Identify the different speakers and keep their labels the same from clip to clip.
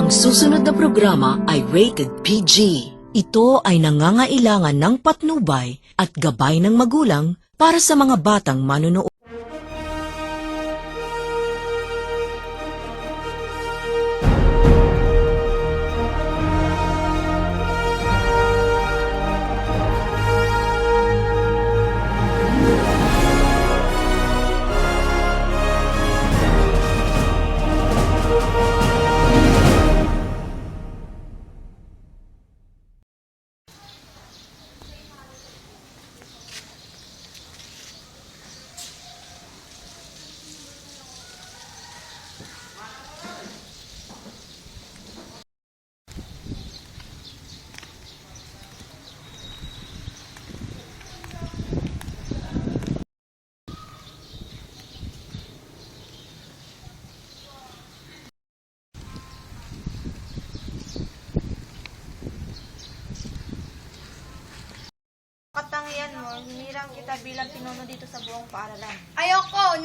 Speaker 1: Ang susunod na programa ay rated PG. Ito ay nangangailangan ng patnubay at gabay ng magulang para sa mga batang manunood.
Speaker 2: Katangian mo, hinirang kita bilang pinuno dito sa buong paaralan.
Speaker 3: Ayoko,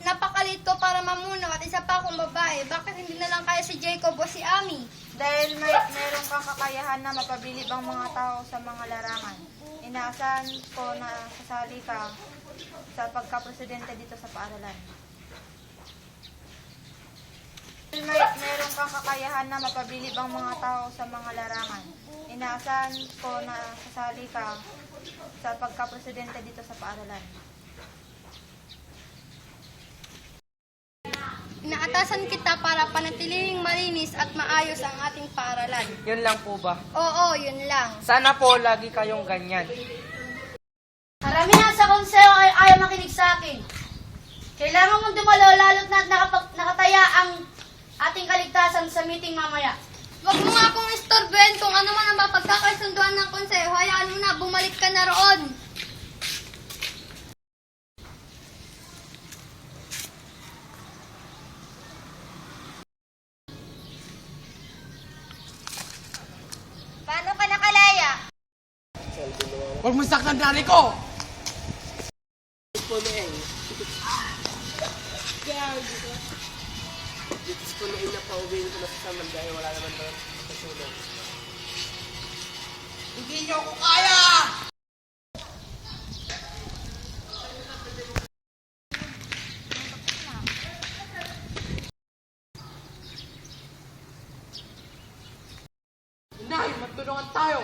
Speaker 3: napakalit ko para mamuno at isa pa akong babae. Bakit hindi na lang kaya si Jacob o si Ami?
Speaker 2: Dahil meron kang kakayahan na mapabilib ang mga tao sa mga larangan. Inaasahan ko na sasali ka sa pagka-presidente dito sa paaralan. Dahil meron kang kakayahan na mapabilib ang mga tao sa mga larangan. Inaasahan ko na sasali ka sa pagka-presidente dito sa paaralan.
Speaker 3: Inaatasan kita para panatiling malinis at maayos ang ating paaralan.
Speaker 4: Yun lang po ba?
Speaker 3: Oo, yun lang.
Speaker 4: Sana po lagi kayong ganyan.
Speaker 3: Karamihan sa konseyo ay ayaw makinig sa akin. Kailangan mong dumalo lalo't na nakataya ang ating kaligtasan sa meeting mamaya. Huwag mo nga akong istorben kung ano man ang mapagkakasunduan ng konseyo. Hayaan mo na, bumalik ka na roon.
Speaker 2: Paano ka nakalaya?
Speaker 4: Huwag mo saktan nanay ko! Dito ko na inapauwiin ko na sa saman dahil wala naman na kasunod. Hindi niyo ko kaya! Inay, magtulungan tayo!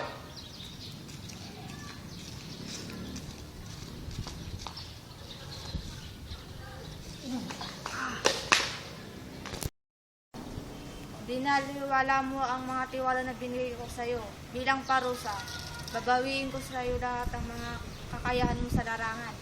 Speaker 2: Binaliwala mo ang mga tiwala na binigay ko sa iyo. Bilang parusa, babawiin ko sa iyo lahat ang mga kakayahan mo sa larangan.